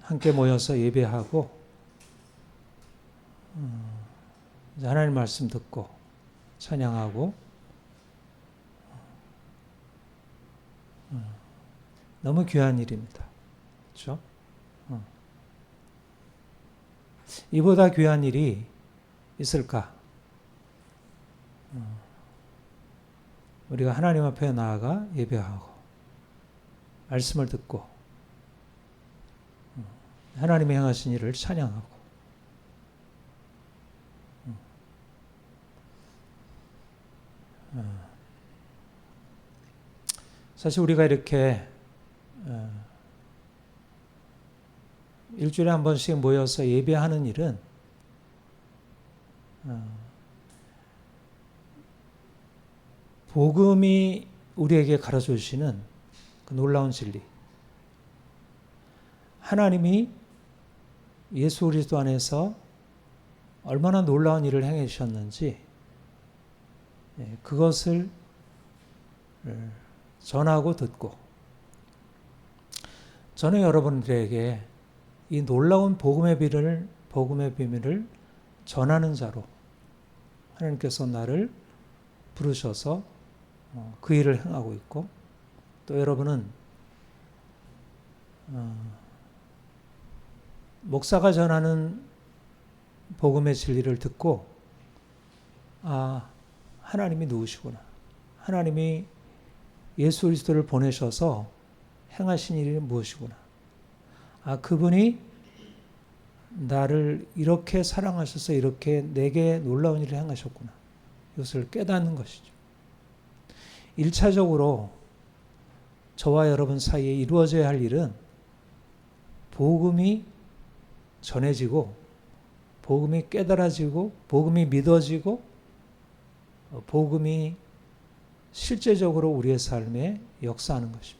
함께 모여서 예배하고 하나님 말씀 듣고 찬양하고 너무 귀한 일입니다. 그렇죠? 이보다 귀한 일이 있을까? 우리가 하나님 앞에 나아가 예배하고 말씀을 듣고 하나님의 행하신 일을 찬양하고 사실 우리가 이렇게 일주일에 한 번씩 모여서 예배하는 일은 복음이 우리에게 가르쳐 주시는 그 놀라운 진리, 하나님이 예수 그리스도 안에서 얼마나 놀라운 일을 행해 주셨는지 그것을 전하고 듣고, 저는 여러분들에게 이 놀라운 복음의 비밀을 전하는 자로 하나님께서 나를 부르셔서 그 일을 행하고 있고, 또 여러분은 목사가 전하는 복음의 진리를 듣고 하나님이 누구시구나, 하나님이 예수 그리스도를 보내셔서 행하신 일이 무엇이구나, 그분이 나를 이렇게 사랑하셔서 이렇게 내게 놀라운 일을 행하셨구나, 이것을 깨닫는 것이죠. 1차적으로 저와 여러분 사이에 이루어져야 할 일은 복음이 전해지고, 복음이 깨달아지고, 복음이 믿어지고, 복음이 실제적으로 우리의 삶에 역사하는 것입니다.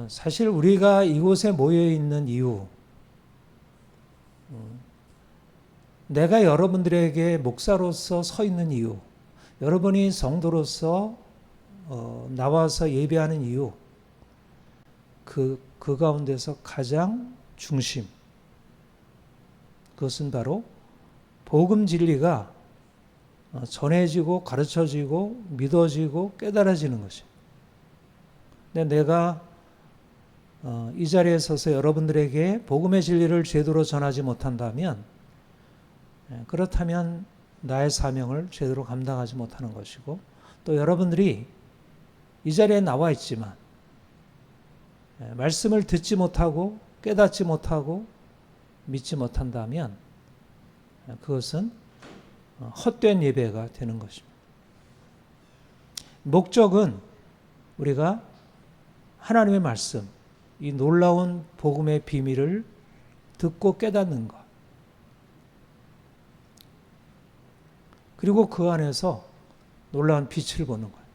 사실 우리가 이곳에 모여 있는 이유, 내가 여러분들에게 목사로서 서 있는 이유, 여러분이 성도로서 나와서 예배하는 이유, 그 가운데서 가장 중심, 그것은 바로 복음 진리가 전해지고 가르쳐지고 믿어지고 깨달아지는 것입니다. 근데 내가 이 자리에 서서 여러분들에게 복음의 진리를 제대로 전하지 못한다면, 그렇다면 나의 사명을 제대로 감당하지 못하는 것이고, 또 여러분들이 이 자리에 나와 있지만 말씀을 듣지 못하고 깨닫지 못하고 믿지 못한다면 그것은 헛된 예배가 되는 것입니다. 목적은 우리가 하나님의 말씀, 이 놀라운 복음의 비밀을 듣고 깨닫는 것, 그리고 그 안에서 놀라운 빛을 보는 거예요.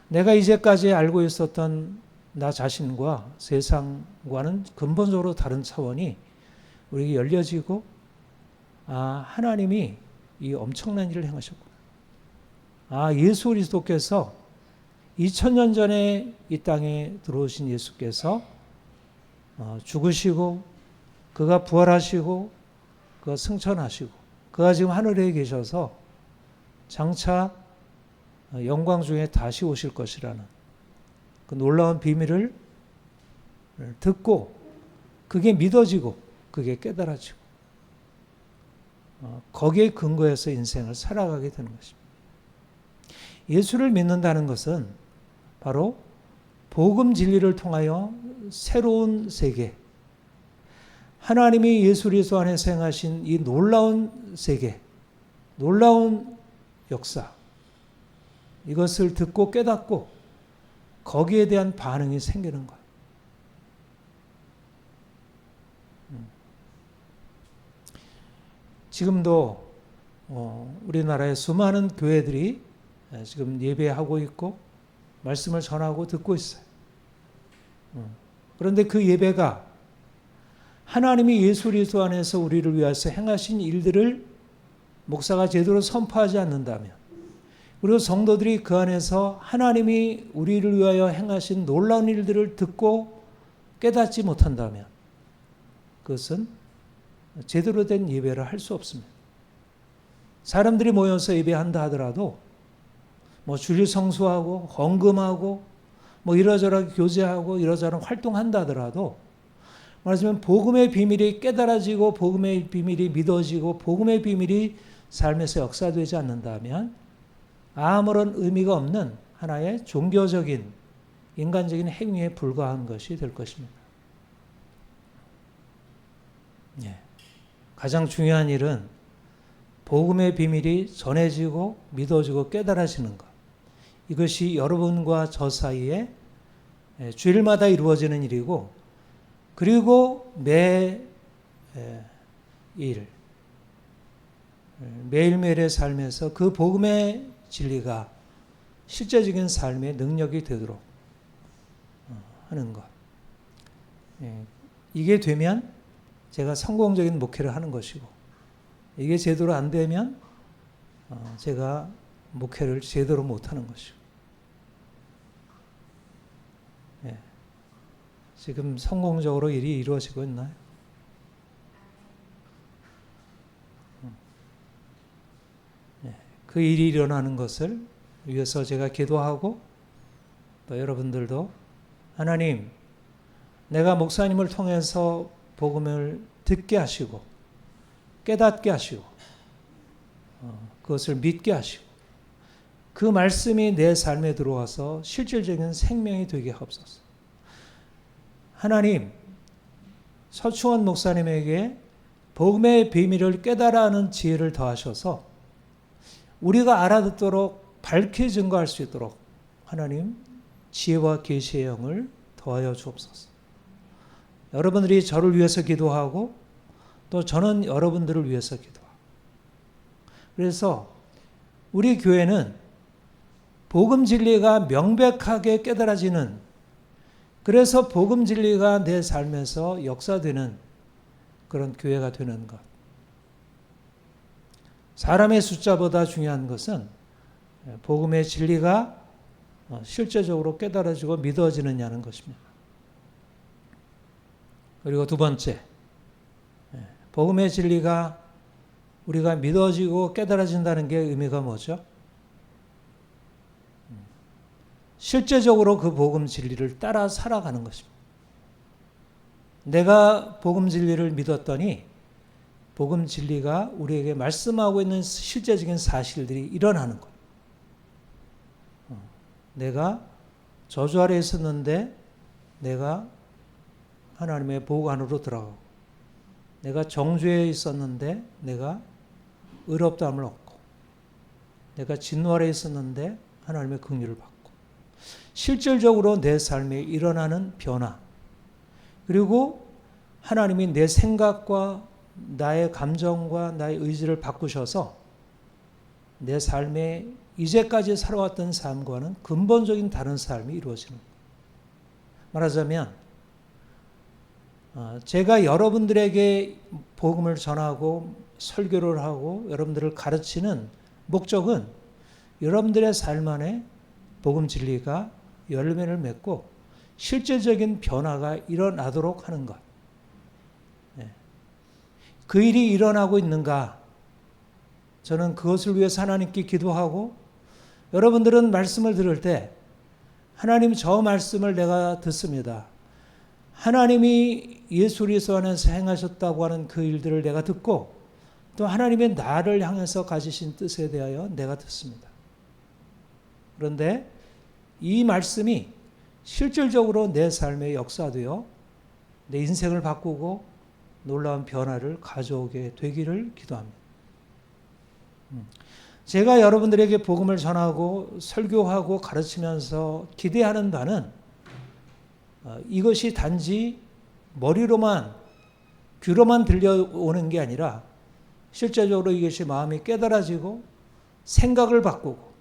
내가 이제까지 알고 있었던 나 자신과 세상과는 근본적으로 다른 차원이 우리에게 열려지고, 하나님이 이 엄청난 일을 행하셨구나, 예수 그리스도께서 2000년 전에 이 땅에 들어오신 예수께서 죽으시고 그가 부활하시고 그가 승천하시고 그가 지금 하늘에 계셔서 장차 영광 중에 다시 오실 것이라는 그 놀라운 비밀을 듣고 그게 믿어지고 그게 깨달아지고 거기에 근거해서 인생을 살아가게 되는 것입니다. 예수를 믿는다는 것은 바로 복음 진리를 통하여 새로운 세계, 하나님이 예수 그리스도 안에서 행하신 이 놀라운 세계, 놀라운 역사, 이것을 듣고 깨닫고 거기에 대한 반응이 생기는 거예요. 지금도 우리나라의 수많은 교회들이 지금 예배하고 있고 말씀을 전하고 듣고 있어요. 그런데 그 예배가 하나님이 예수 그리스도 안에서 우리를 위해서 행하신 일들을 목사가 제대로 선포하지 않는다면, 그리고 성도들이 그 안에서 하나님이 우리를 위하여 행하신 놀라운 일들을 듣고 깨닫지 못한다면 그것은 제대로 된 예배를 할 수 없습니다. 사람들이 모여서 예배한다 하더라도 뭐 주일 성수하고 헌금하고 뭐 이러저러 교제하고 이러저러 활동한다 하더라도 말하자면 복음의 비밀이 깨달아지고 복음의 비밀이 믿어지고 복음의 비밀이 삶에서 역사되지 않는다면 아무런 의미가 없는 하나의 종교적인 인간적인 행위에 불과한 것이 될 것입니다. 가장 중요한 일은 복음의 비밀이 전해지고 믿어지고 깨달아지는 것. 이것이 여러분과 저 사이에 주일마다 이루어지는 일이고 그리고 매일매일의 삶에서 그 복음의 진리가 실제적인 삶의 능력이 되도록 하는 것. 이게 되면 제가 성공적인 목회를 하는 것이고 이게 제대로 안 되면 제가 목회를 제대로 못하는 것이고 지금 성공적으로 일이 이루어지고 있나요? 그 일이 일어나는 것을 위해서 제가 기도하고 또 여러분들도 하나님 내가 목사님을 통해서 복음을 듣게 하시고 깨닫게 하시고 그것을 믿게 하시고 그 말씀이 내 삶에 들어와서 실질적인 생명이 되게 하옵소서. 하나님 서충원 목사님에게 복음의 비밀을 깨달아 하는 지혜를 더하셔서 우리가 알아듣도록 밝게 증거할 수 있도록 하나님 지혜와 계시의 영을 더하여 주옵소서. 여러분들이 저를 위해서 기도하고 또 저는 여러분들을 위해서 기도하고 그래서 우리 교회는 복음 진리가 명백하게 깨달아지는 그래서 복음 진리가 내 삶에서 역사되는 그런 교회가 되는 것. 사람의 숫자보다 중요한 것은 복음의 진리가 실제적으로 깨달아지고 믿어지느냐는 것입니다. 그리고 두 번째, 복음의 진리가 우리가 믿어지고 깨달아진다는 게 의미가 뭐죠? 실제적으로 그 복음 진리를 따라 살아가는 것입니다. 내가 복음 진리를 믿었더니 복음 진리가 우리에게 말씀하고 있는 실제적인 사실들이 일어나는 거예요. 내가 저주 아래 있었는데 내가 하나님의 보호 안으로 들어가고 내가 정죄에 있었는데 내가 의롭다함을 얻고 내가 진노 아래 있었는데 하나님의 긍휼을 받고 실질적으로 내 삶에 일어나는 변화 그리고 하나님이 내 생각과 나의 감정과 나의 의지를 바꾸셔서 내 삶에 이제까지 살아왔던 삶과는 근본적인 다른 삶이 이루어지는 거예요. 말하자면 제가 여러분들에게 복음을 전하고 설교를 하고 여러분들을 가르치는 목적은 여러분들의 삶 안에 복음 진리가 열매를 맺고 실제적인 변화가 일어나도록 하는 것. 그 일이 일어나고 있는가? 저는 그것을 위해서 하나님께 기도하고 여러분들은 말씀을 들을 때 하나님 저 말씀을 내가 듣습니다. 하나님이 예수 그리스도 안에서 행하셨다고 하는 그 일들을 내가 듣고 또 하나님의 나를 향해서 가지신 뜻에 대하여 내가 듣습니다. 그런데 이 말씀이 실질적으로 내 삶에 역사되어 내 인생을 바꾸고 놀라운 변화를 가져오게 되기를 기도합니다. 제가 여러분들에게 복음을 전하고 설교하고 가르치면서 기대하는 바는 이것이 단지 머리로만 귀로만 들려오는 게 아니라 실제적으로 이것이 마음이 깨달아지고 생각을 바꾸고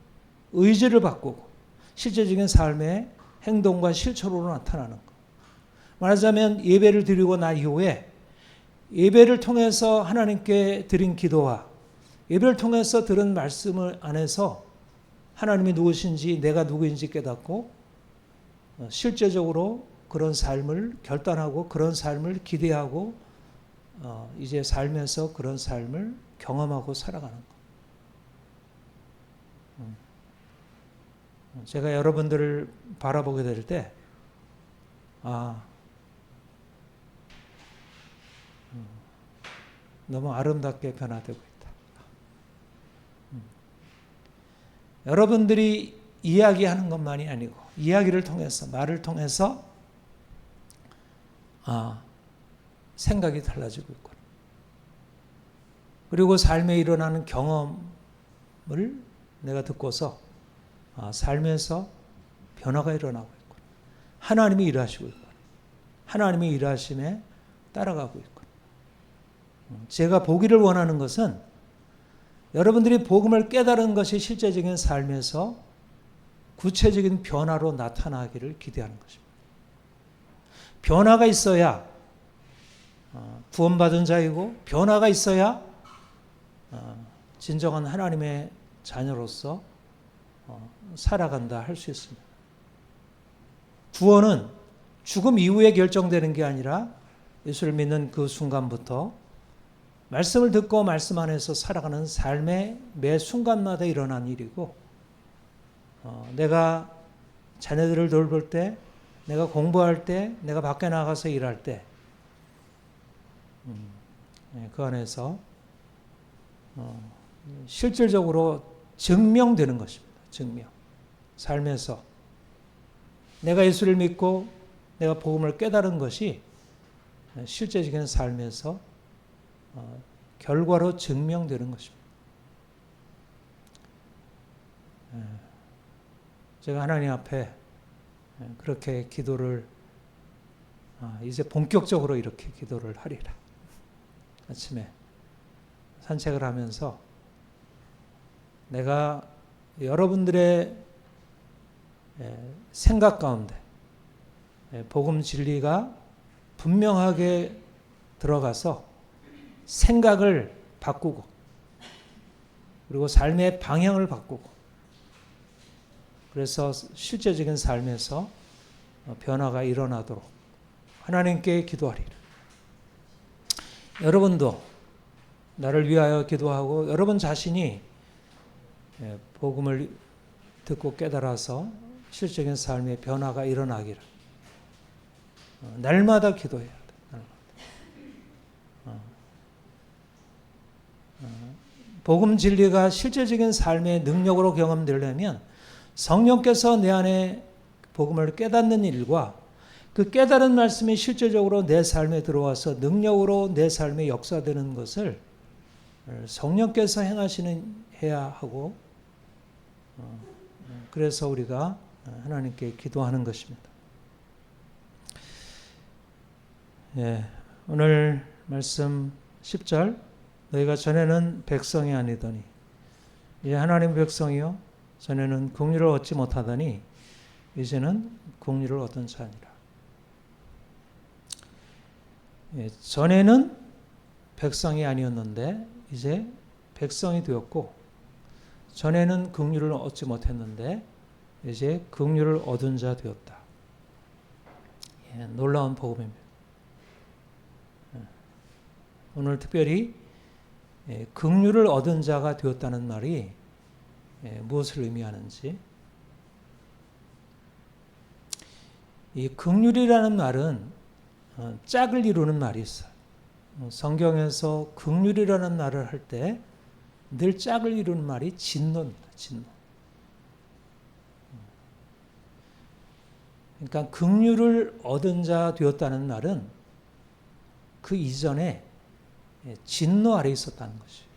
의지를 바꾸고 실제적인 삶의 행동과 실천으로 나타나는 것. 말하자면 예배를 드리고 난 이후에 예배를 통해서 하나님께 드린 기도와 예배를 통해서 들은 말씀을 안에서 하나님이 누구신지 내가 누구인지 깨닫고 실제적으로 그런 삶을 결단하고 그런 삶을 기대하고 이제 살면서 그런 삶을 경험하고 살아가는 것. 제가 여러분들을 바라보게 될 때, 너무 아름답게 변화되고 있다. 여러분들이 이야기하는 것만이 아니고, 이야기를 통해서, 말을 통해서, 생각이 달라지고 있고, 그리고 삶에 일어나는 경험을 내가 듣고서, 삶에서 변화가 일어나고 있고, 하나님이 일하시고 있고, 하나님의 일하심에 따라가고 있고, 제가 보기를 원하는 것은 여러분들이 복음을 깨달은 것이 실제적인 삶에서 구체적인 변화로 나타나기를 기대하는 것입니다. 변화가 있어야 구원받은 자이고, 변화가 있어야 진정한 하나님의 자녀로서 살아간다 할 수 있습니다. 구원은 죽음 이후에 결정되는 게 아니라 예수를 믿는 그 순간부터 말씀을 듣고 말씀 안에서 살아가는 삶의 매 순간마다 일어난 일이고, 내가 자녀들을 돌볼 때, 내가 공부할 때, 내가 밖에 나가서 일할 때, 그 안에서 실질적으로 증명되는 것입니다. 증명. 삶에서 내가 예수를 믿고 내가 복음을 깨달은 것이 실제적인 삶에서 결과로 증명되는 것입니다. 제가 하나님 앞에 그렇게 기도를 이제 본격적으로 이렇게 기도를 하리라. 아침에 산책을 하면서 내가 여러분들의 생각 가운데 복음 진리가 분명하게 들어가서 생각을 바꾸고, 그리고 삶의 방향을 바꾸고, 그래서 실제적인 삶에서 변화가 일어나도록 하나님께 기도하리라. 여러분도 나를 위하여 기도하고 여러분 자신이 복음을 듣고 깨달아서 실제적인 삶의 변화가 일어나기를 날마다 기도해야 돼. 복음 진리가 실제적인 삶의 능력으로 경험되려면 성령께서 내 안에 복음을 깨닫는 일과 그 깨달은 말씀이 실제적으로 내 삶에 들어와서 능력으로 내 삶에 역사되는 것을 성령께서 해야 하고, 그래서 우리가 하나님께 기도하는 것입니다. 오늘 말씀 10절, 너희가 전에는 백성이 아니더니 이제 하나님 백성이요 전에는 긍휼을 얻지 못하더니 이제는 긍휼을 얻은 자니라. 전에는 백성이 아니었는데 이제 백성이 되었고, 전에는 긍휼을 얻지 못했는데 이제 긍휼을 얻은 자 되었다. 놀라운 복음입니다. 오늘 특별히 긍휼을 얻은 자가 되었다는 말이 무엇을 의미하는지, 이 긍휼이라는 말은 짝을 이루는 말이 있어요. 성경에서 긍휼이라는 말을 할 때 늘 짝을 이루는 말이 진노입니다. 진노. 그러니까 긍휼을 얻은 자 되었다는 말은 그 이전에 진노 아래 있었다는 것이에요.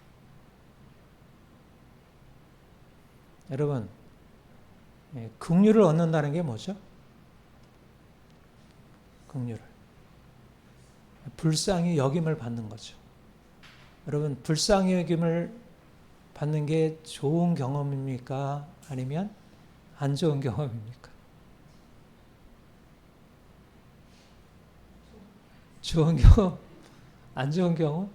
여러분, 긍휼을 얻는다는 게 뭐죠? 긍휼을. 불쌍히 여김을 받는 거죠. 여러분, 불쌍히 여김을 받는 게 좋은 경험입니까? 아니면 안 좋은 경험입니까? 좋은 경험, 안 좋은 경험?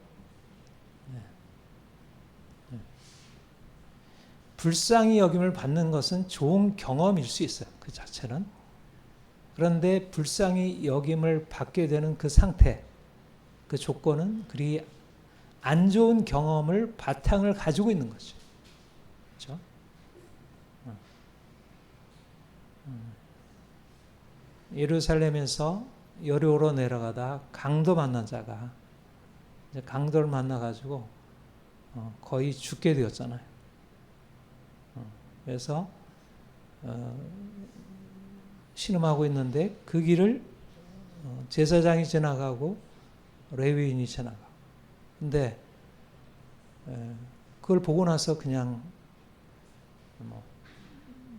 불쌍히 여김을 받는 것은 좋은 경험일 수 있어요. 그 자체는. 그런데 불쌍히 여김을 받게 되는 그 상태, 그 조건은 그리 안 좋은 경험을 바탕을 가지고 있는 거죠. 그렇죠? 예루살렘에서 여리고로 내려가다 강도 만난 자가 이제 강도를 만나가지고 거의 죽게 되었잖아요. 그래서 신음하고 있는데 그 길을 제사장이 지나가고 레위인이 지나가. 근데 그걸 보고 나서 그냥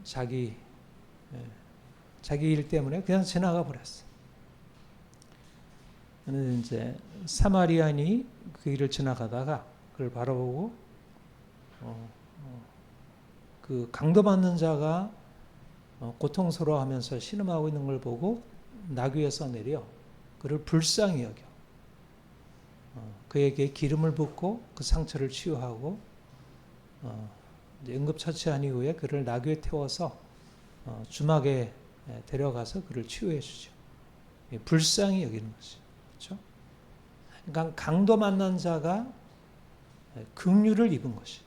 자기 일 때문에 그냥 지나가 버렸어. 그런데 이제 사마리아인이 그 길을 지나가다가 그걸 바라보고 그 강도받는 자가 고통스러워하면서 신음하고 있는 걸 보고 나귀에서 내려 그를 불쌍히 여겨 그에게 기름을 붓고 그 상처를 치유하고 응급처치한 이후에 그를 나귀에 태워서 주막에 데려가서 그를 치유해 주죠. 불쌍히 여기는 것이. 그렇죠? 그러니까 강도 만난 자가 긍휼을 입은 것이.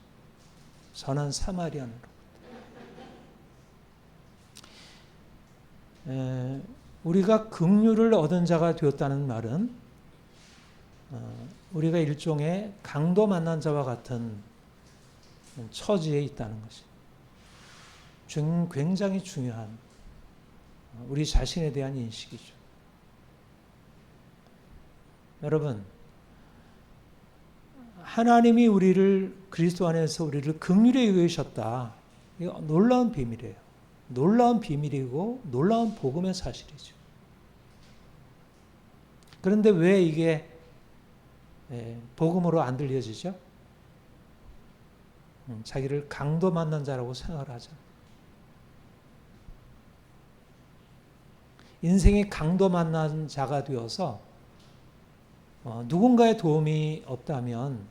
선한 사마리아인으로. 우리가 긍휼을 얻은 자가 되었다는 말은 우리가 일종의 강도 만난 자와 같은 처지에 있다는 것이 굉장히 중요한 우리 자신에 대한 인식이죠. 여러분, 하나님이 우리를 그리스도 안에서 우리를 긍휼히 여기셨다. 이거 놀라운 비밀이에요. 놀라운 비밀이고 놀라운 복음의 사실이죠. 그런데 왜 이게 복음으로 안 들려지죠? 자기를 강도 만난 자라고 생각을 하죠. 인생이 강도 만난 자가 되어서 누군가의 도움이 없다면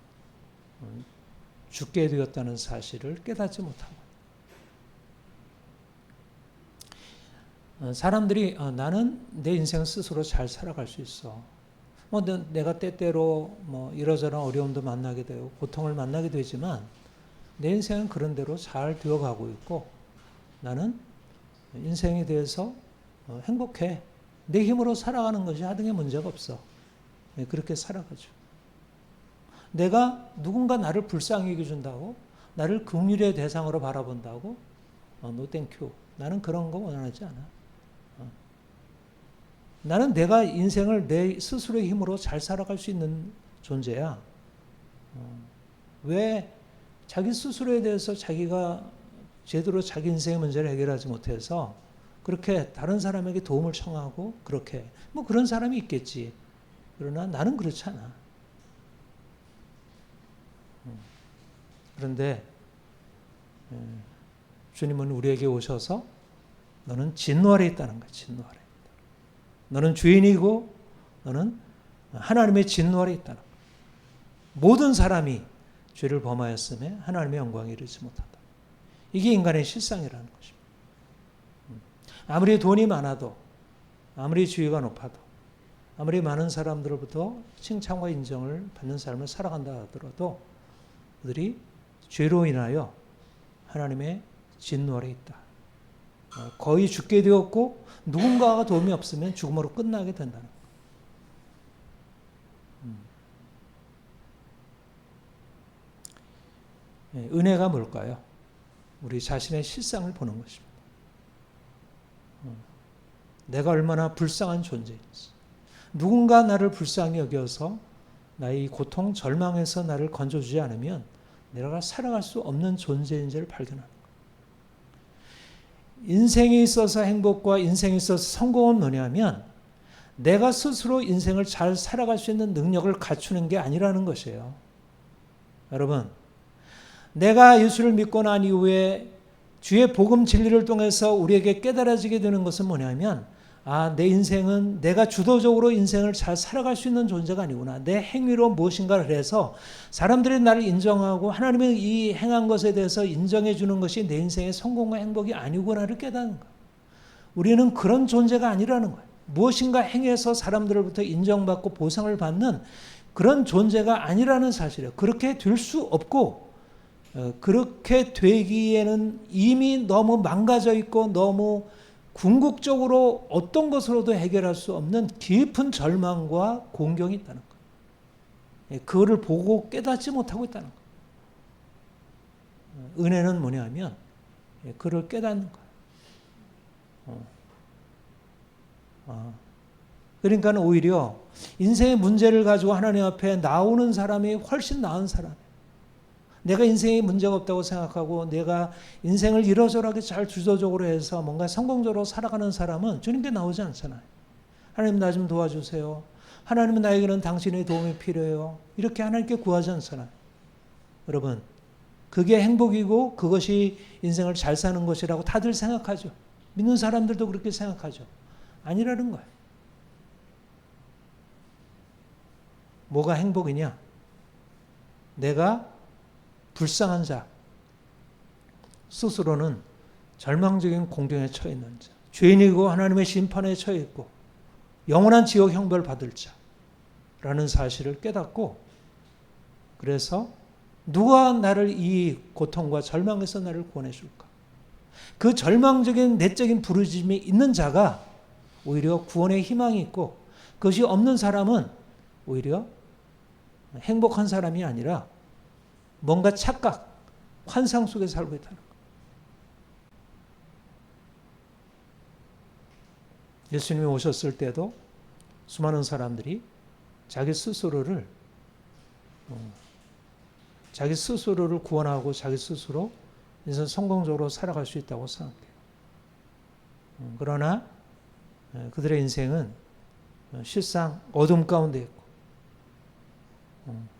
죽게 되었다는 사실을 깨닫지 못하고 사람들이 나는 내 인생 스스로 잘 살아갈 수 있어. 내가 때때로 이러저런 어려움도 만나게 되고 고통을 만나게 되지만 내 인생은 그런 대로 잘 되어가고 있고 나는 인생에 대해서 행복해. 내 힘으로 살아가는 것이 하등의 문제가 없어. 그렇게 살아가죠. 내가 누군가 나를 불쌍히 여겨준다고 나를 긍휼의 대상으로 바라본다고 no thank you. 나는 그런 거 원하지 않아. 나는 내가 인생을 내 스스로의 힘으로 잘 살아갈 수 있는 존재야. 왜 자기 스스로에 대해서 자기가 제대로 자기 인생의 문제를 해결하지 못해서 그렇게 다른 사람에게 도움을 청하고 그렇게 그런 사람이 있겠지. 그러나 나는 그렇지 않아. 그런데 주님은 우리에게 오셔서 너는 진노 아래 있다는 거야. 진노 아래. 너는 죄인이고 너는 하나님의 진노 아래 있다는 거야. 모든 사람이 죄를 범하였음에 하나님의 영광에 이르지 못한다. 이게 인간의 실상이라는 것입니다. 아무리 돈이 많아도 아무리 지위가 높아도 아무리 많은 사람들로부터 칭찬과 인정을 받는 삶을 살아간다 하더라도 그들이 죄로 인하여 하나님의 진노 아래 있다. 거의 죽게 되었고 누군가가 도움이 없으면 죽음으로 끝나게 된다는 거예요. 은혜가 뭘까요? 우리 자신의 실상을 보는 것입니다. 내가 얼마나 불쌍한 존재인지. 누군가 나를 불쌍히 여겨서 나의 고통, 절망에서 나를 건져주지 않으면 내가 살아갈 수 없는 존재인지를 발견하는 거예요. 인생에 있어서 행복과 인생에 있어서 성공은 뭐냐면 내가 스스로 인생을 잘 살아갈 수 있는 능력을 갖추는 게 아니라는 것이에요. 여러분, 내가 예수를 믿고 난 이후에 주의 복음 진리를 통해서 우리에게 깨달아지게 되는 것은 뭐냐면 내 인생은 내가 주도적으로 인생을 잘 살아갈 수 있는 존재가 아니구나. 내 행위로 무엇인가를 해서 사람들이 나를 인정하고 하나님의 이 행한 것에 대해서 인정해 주는 것이 내 인생의 성공과 행복이 아니구나를 깨닫는 거예요. 우리는 그런 존재가 아니라는 거예요. 무엇인가 행해서 사람들로부터 인정받고 보상을 받는 그런 존재가 아니라는 사실이에요. 그렇게 될 수 없고 그렇게 되기에는 이미 너무 망가져 있고 너무 궁극적으로 어떤 것으로도 해결할 수 없는 깊은 절망과 공경이 있다는 거예요. 그거를 보고 깨닫지 못하고 있다는 거예요. 은혜는 뭐냐면 그를 깨닫는 거예요. 그러니까 오히려 인생의 문제를 가지고 하나님 앞에 나오는 사람이 훨씬 나은 사람이에요. 내가 인생에 문제가 없다고 생각하고 내가 인생을 이러저러하게 잘 주도적으로 해서 뭔가 성공적으로 살아가는 사람은 주님께 나오지 않잖아요. 하나님 나 좀 도와주세요. 하나님은 나에게는 당신의 도움이 필요해요. 이렇게 하나님께 구하지 않잖아요. 여러분, 그게 행복이고 그것이 인생을 잘 사는 것이라고 다들 생각하죠. 믿는 사람들도 그렇게 생각하죠. 아니라는 거예요. 뭐가 행복이냐? 내가 불쌍한 자, 스스로는 절망적인 공경에 처해 있는 자, 죄인이고 하나님의 심판에 처해 있고 영원한 지옥 형벌 받을 자라는 사실을 깨닫고, 그래서 누가 나를 이 고통과 절망에서 나를 구원해 줄까? 그 절망적인 내적인 부르짖음이 있는 자가 오히려 구원의 희망이 있고, 그것이 없는 사람은 오히려 행복한 사람이 아니라 뭔가 착각, 환상 속에 살고 있다는 거예요. 예수님이 오셨을 때도 수많은 사람들이 자기 스스로를 구원하고 자기 스스로 인생 성공적으로 살아갈 수 있다고 생각해요. 그러나 그들의 인생은 실상 어둠 가운데 있고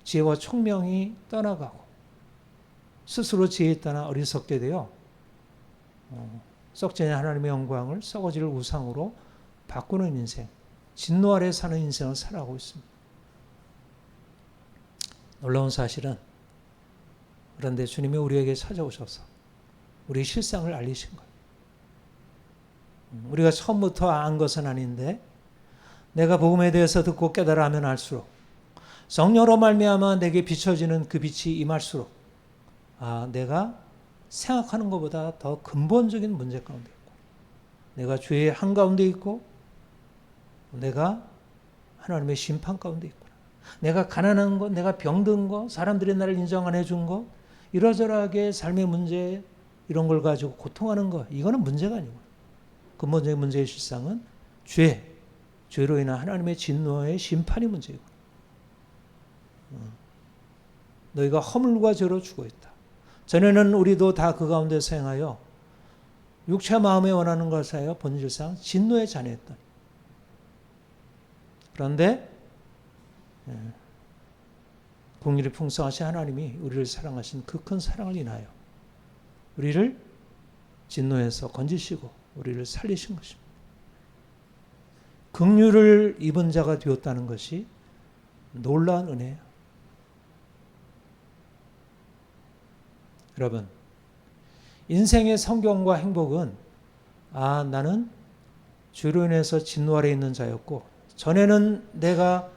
지혜와 총명이 떠나가고 스스로 지혜에 따라 어리석게 되어 썩지 않은 하나님의 영광을 썩어질 우상으로 바꾸는 인생, 진노 아래 사는 인생을 살아가고 있습니다. 놀라운 사실은, 그런데 주님이 우리에게 찾아오셔서 우리의 실상을 알리신 거예요. 우리가 처음부터 안 것은 아닌데 내가 복음에 대해서 듣고 깨달아 하면 알수록, 성령으로 말미암아 내게 비춰지는 그 빛이 임할수록 내가 생각하는 것보다 더 근본적인 문제 가운데 있고, 내가 죄의 한가운데 있고, 내가 하나님의 심판 가운데 있구나. 내가 가난한 것, 내가 병든 것, 사람들이 나를 인정 안 해준 것, 이러저러하게 삶의 문제 이런 걸 가지고 고통하는 것, 이거는 문제가 아니고 근본적인 문제의 실상은 죄로 인한 하나님의 진노의 심판이 문제이고, 너희가 허물과 죄로 죽어 있다. 전에는 우리도 다 그 가운데서 행하여 육체 마음에 원하는 것을 하여 본질상 진노의 자녀였다. 그런데 긍휼이 풍성하신 하나님이 우리를 사랑하신 그 큰 사랑을 인하여 우리를 진노에서 건지시고 우리를 살리신 것입니다. 긍휼을 입은 자가 되었다는 것이 놀라운 은혜예요. 여러분, 인생의 성공과 행복은 나는 죄로 인해서 진노 아래 있는 자였고, 전에는 내가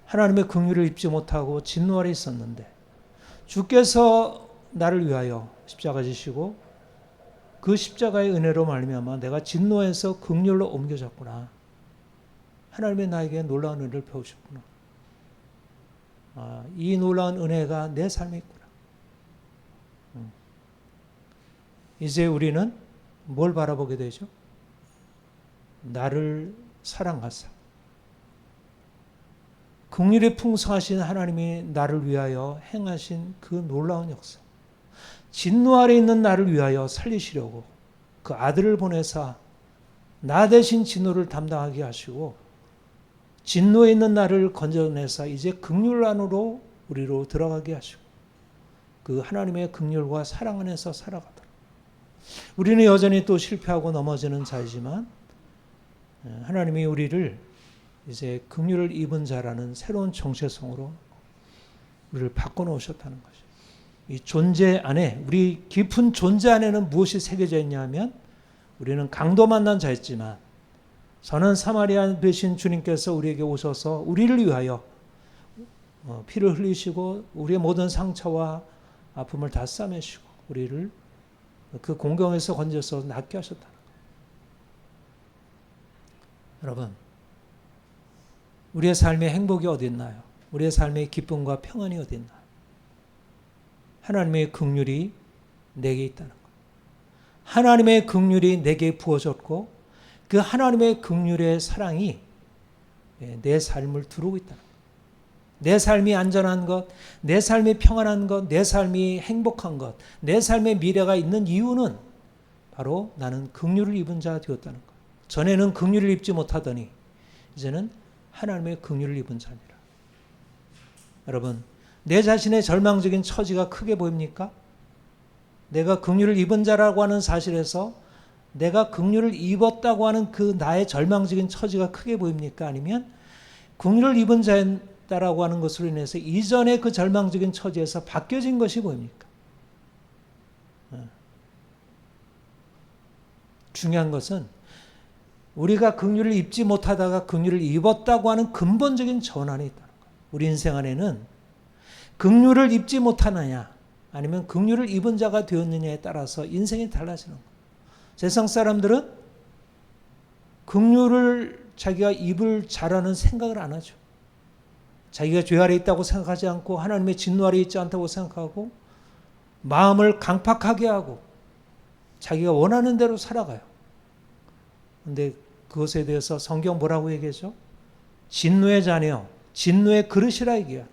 하나님의 긍휼을 입지 못하고 진노 아래 있었는데 주께서 나를 위하여 십자가 지시고 그 십자가의 은혜로 말미암아 내가 진노에서 긍휼로 옮겨졌구나. 하나님의 나에게 놀라운 은혜를 베우셨구나. 이 놀라운 은혜가 내 삶에 있구나. 이제 우리는 뭘 바라보게 되죠? 나를 사랑하사 긍휼이 풍성하신 하나님이 나를 위하여 행하신 그 놀라운 역사, 진노 아래 있는 나를 위하여 살리시려고 그 아들을 보내사 나 대신 진노를 담당하게 하시고, 진노에 있는 나를 건져내사 이제 긍휼 안으로 우리로 들어가게 하시고, 그 하나님의 긍휼과 사랑 안에서 살아가도록. 우리는 여전히 또 실패하고 넘어지는 자이지만 하나님이 우리를 이제 긍휼을 입은 자라는 새로운 정체성으로 우리를 바꿔놓으셨다는 것이죠. 이 존재 안에, 우리 깊은 존재 안에는 무엇이 새겨져 있냐면, 우리는 강도 만난 자였지만 선한 사마리아 되신 주님께서 우리에게 오셔서 우리를 위하여 피를 흘리시고 우리의 모든 상처와 아픔을 다 싸매시고 우리를 그 공경에서 건져서 낫게 하셨다는 거예요. 여러분, 우리의 삶의 행복이 어디 있나요? 우리의 삶의 기쁨과 평안이 어디 있나요? 하나님의 긍휼이 내게 있다는 거예요. 하나님의 긍휼이 내게 부어졌고 그 하나님의 긍휼의 사랑이 내 삶을 두르고 있다는 거예요. 내 삶이 안전한 것, 내 삶이 평안한 것, 내 삶이 행복한 것, 내 삶의 미래가 있는 이유는 바로 나는 긍휼을 입은 자가 되었다는 거예요. 전에는 긍휼을 입지 못하더니 이제는 하나님의 긍휼을 입은 자니라. 여러분, 내 자신의 절망적인 처지가 크게 보입니까? 내가 긍휼을 입은 자라고 하는 사실에서 내가 긍휼을 입었다고 하는 그 나의 절망적인 처지가 크게 보입니까? 아니면 긍휼을 입은 자라고 하는 것으로 인해서 이전의 그 절망적인 처지에서 바뀌어진 것이 보입니까? 중요한 것은 우리가 긍휼을 입지 못하다가 긍휼을 입었다고 하는 근본적인 전환이 있다는 거예요. 우리 인생 안에는 긍휼을 입지 못하느냐 아니면 긍휼을 입은 자가 되었느냐에 따라서 인생이 달라지는 거예요. 세상 사람들은 긍휼을 자기가 입을 자라는 생각을 안 하죠. 자기가 죄 아래 있다고 생각하지 않고 하나님의 진노 아래 있지 않다고 생각하고 마음을 강팍하게 하고 자기가 원하는 대로 살아가요. 그런데 그것에 대해서 성경 뭐라고 얘기하죠? 진노의 자녀, 진노의 그릇이라 얘기해요.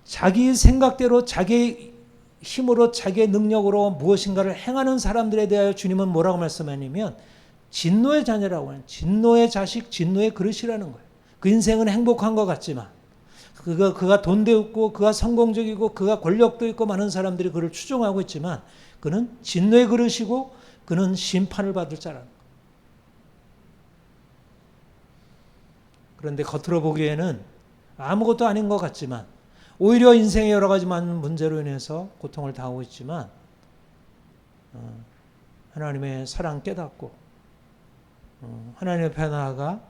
자기 생각대로 자기 힘으로 자기의 능력으로 무엇인가를 행하는 사람들에 대하여 주님은 뭐라고 말씀하냐면 진노의 자녀라고 하는, 진노의 자식, 진노의 그릇이라는 거예요. 그 인생은 행복한 것 같지만 그가 돈도 있고 그가 성공적이고 그가 권력도 있고 많은 사람들이 그를 추종하고 있지만 그는 진노의 그릇이고 그는 심판을 받을 자라는 거예요. 그런데 겉으로 보기에는 아무것도 아닌 것 같지만 오히려 인생의 여러 가지 많은 문제로 인해서 고통을 당하고 있지만 하나님의 사랑 깨닫고 하나님의 앞에 나아가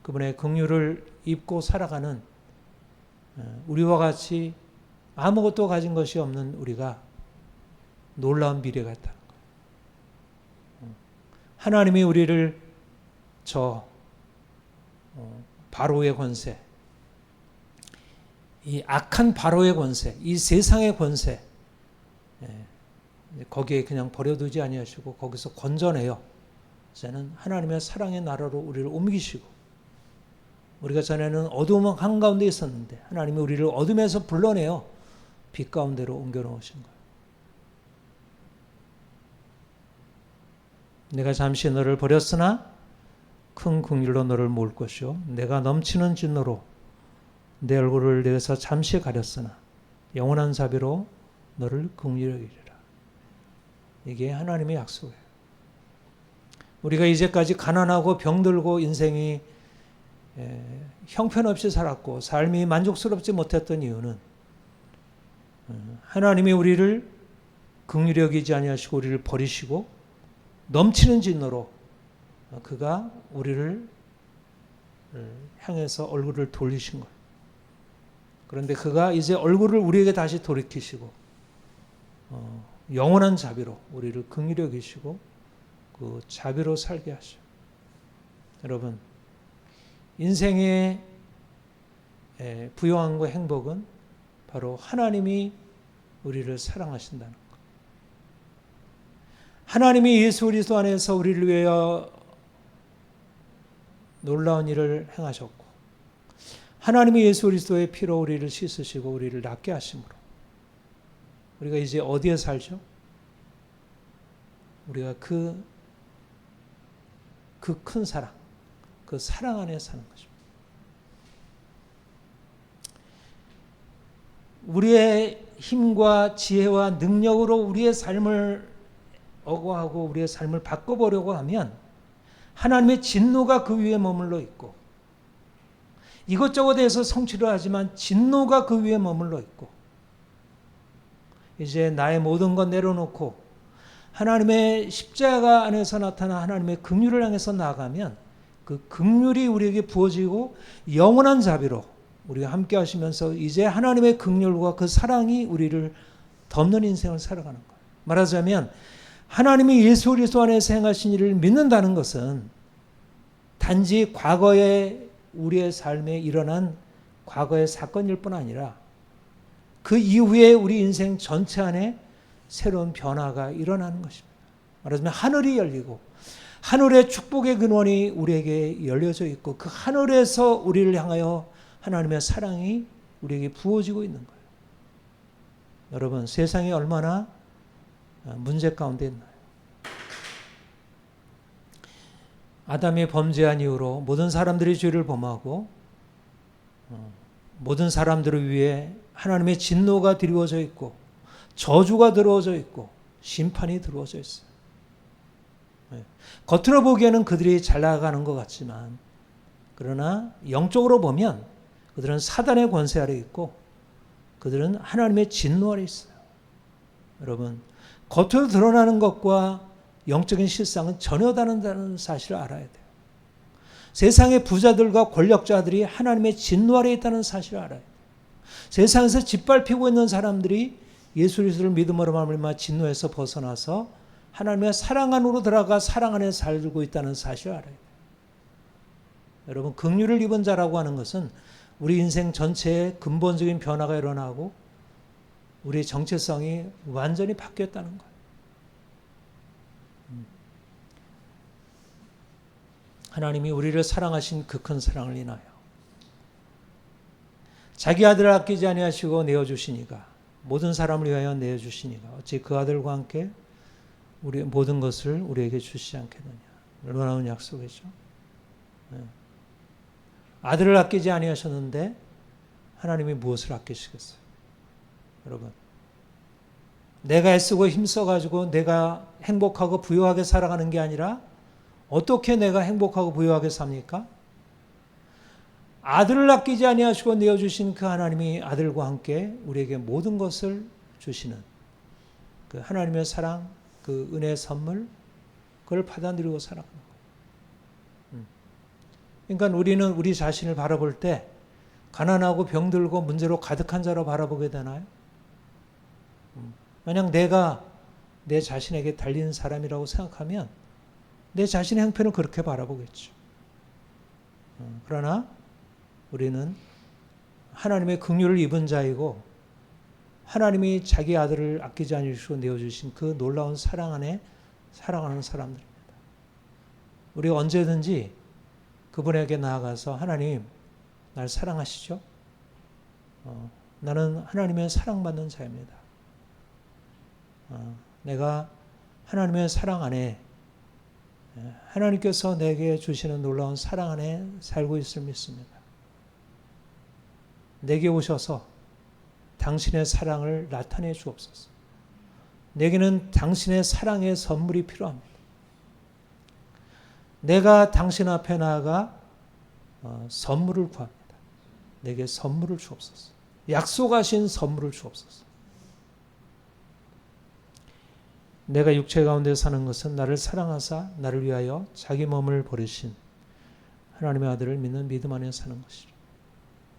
그분의 긍휼을 입고 살아가는 우리와 같이 아무것도 가진 것이 없는 우리가 놀라운 미래가 있다는 거예요. 하나님이 우리를 저 바로의 권세, 이 악한 바로의 권세, 이 세상의 권세, 거기에 그냥 버려두지 아니하시고 거기서 건져내요. 이제는 하나님의 사랑의 나라로 우리를 옮기시고, 우리가 전에는 어두움 한가운데 있었는데 하나님이 우리를 어둠에서 불러내어 빛 가운데로 옮겨 놓으신 거예요. 내가 잠시 너를 버렸으나 큰 긍휼로 너를 모을 것이요 내가 넘치는 진노로 내 얼굴을 내게서 잠시 가렸으나 영원한 자비로 너를 긍휼히 여기리라. 이게 하나님의 약속이에요. 우리가 이제까지 가난하고 병들고 인생이 형편없이 살았고 삶이 만족스럽지 못했던 이유는 하나님이 우리를 긍휼히 여기지 아니하시고 우리를 버리시고 넘치는 진노로 그가 우리를 향해서 얼굴을 돌리신 거예요. 그런데 그가 이제 얼굴을 우리에게 다시 돌이키시고 영원한 자비로 우리를 긍휼히 여기시고 그 자비로 살게 하셔. 여러분, 인생의 부요함과 행복은 바로 하나님이 우리를 사랑하신다는 것. 하나님이 예수 그리스도 안에서 우리를 위하여 놀라운 일을 행하셨고 하나님이 예수 그리스도의 피로 우리를 씻으시고 우리를 낫게 하심으로 우리가 이제 어디에 살죠? 우리가 그 큰 사랑, 그 사랑 안에 사는 것입니다. 우리의 힘과 지혜와 능력으로 우리의 삶을 억어하고 우리의 삶을 바꿔보려고 하면 하나님의 진노가 그 위에 머물러 있고 이것저것에 서 성취를 하지만 진노가 그 위에 머물러 있고 이제 나의 모든 것 내려놓고 하나님의 십자가 안에서 나타난 하나님의 긍휼을 향해서 나아가면 그 긍휼이 우리에게 부어지고 영원한 자비로 우리가 함께 하시면서 이제 하나님의 긍휼과 그 사랑이 우리를 덮는 인생을 살아가는 거예요. 말하자면 하나님이 예수 그리스도 안에서 행하신 일을 믿는다는 것은 단지 과거에 우리의 삶에 일어난 과거의 사건일 뿐 아니라 그 이후에 우리 인생 전체 안에 새로운 변화가 일어나는 것입니다. 말하자면 하늘이 열리고 하늘의 축복의 근원이 우리에게 열려져 있고 그 하늘에서 우리를 향하여 하나님의 사랑이 우리에게 부어지고 있는 거예요. 여러분, 세상이 얼마나 문제 가운데 있나요? 아담이 범죄한 이후로 모든 사람들이 죄를 범하고 모든 사람들을 위해 하나님의 진노가 드리워져 있고 저주가 들어오져 있고 심판이 들어오져 있어요. 겉으로 보기에는 그들이 잘 나가는 것 같지만 그러나 영적으로 보면 그들은 사단의 권세 아래 있고 그들은 하나님의 진노 아래 있어요. 여러분, 겉으로 드러나는 것과 영적인 실상은 전혀 다르다는 사실을 알아야 돼요. 세상의 부자들과 권력자들이 하나님의 진노 아래 있다는 사실을 알아야 돼요. 세상에서 짓밟히고 있는 사람들이 예수 그리스도를 믿음으로 말미암아 진노에서 벗어나서 하나님의 사랑 안으로 들어가 사랑 안에 살고 있다는 사실을 알아야 돼요. 여러분, 긍휼을 입은 자라고 하는 것은 우리 인생 전체에 근본적인 변화가 일어나고 우리의 정체성이 완전히 바뀌었다는 거예요. 하나님이 우리를 사랑하신 그 큰 사랑을 인하여 자기 아들을 아끼지 아니하시고 내어주시니가 모든 사람을 위하여 내어주시니가 어찌 그 아들과 함께 우리 모든 것을 우리에게 주시지 않겠느냐. 놀라운 약속이죠. 아들을 아끼지 아니하셨는데 하나님이 무엇을 아끼시겠어요? 여러분, 내가 애쓰고 힘써가지고 내가 행복하고 부유하게 살아가는 게 아니라 어떻게 내가 행복하고 부유하게 삽니까? 아들을 아끼지 아니하시고 내어주신 그 하나님이 아들과 함께 우리에게 모든 것을 주시는 그 하나님의 사랑, 그 은혜의 선물, 그걸 받아들이고 살아가는 거예요. 그러니까 우리는 우리 자신을 바라볼 때 가난하고 병들고 문제로 가득한 자로 바라보게 되나요? 만약 내가 내 자신에게 달리는 사람이라고 생각하면 내 자신의 형편을 그렇게 바라보겠죠. 그러나 우리는 하나님의 긍휼을 입은 자이고 하나님이 자기 아들을 아끼지 않으시고 내어주신 그 놀라운 사랑 안에 살아가는 사람들입니다. 우리 언제든지 그분에게 나아가서 하나님, 날 사랑하시죠? 나는 하나님의 사랑받는 자입니다. 내가 하나님의 사랑 안에 하나님께서 내게 주시는 놀라운 사랑 안에 살고 있을 믿습니다. 내게 오셔서 당신의 사랑을 나타내 주옵소서. 내게는 당신의 사랑의 선물이 필요합니다. 내가 당신 앞에 나아가 선물을 구합니다. 내게 선물을 주옵소서. 약속하신 선물을 주옵소서. 내가 육체 가운데 사는 것은 나를 사랑하사 나를 위하여 자기 몸을 버리신 하나님의 아들을 믿는 믿음 안에 사는 것이죠.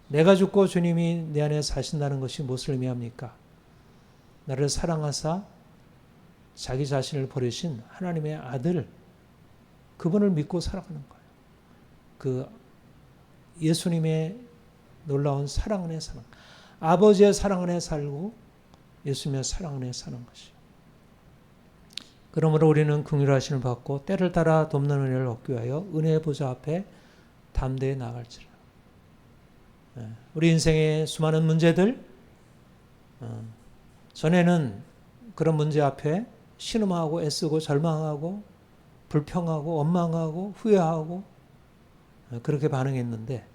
내가 죽고 주님이 내 안에 사신다는 것이 무엇을 의미합니까? 나를 사랑하사 자기 자신을 버리신 하나님의 아들, 그분을 믿고 살아가는 거예요. 그 예수님의 놀라운 사랑 안에 사는, 아버지의 사랑 안에 살고 예수님의 사랑 안에 사는 것이요. 그러므로 우리는 긍휼하심을 받고 때를 따라 돕는 은혜를 얻기 위하여 은혜의 보좌 앞에 담대히 나갈지라. 우리 인생의 수많은 문제들, 전에는 그런 문제 앞에 신음하고 애쓰고 절망하고 불평하고 원망하고 후회하고 그렇게 반응했는데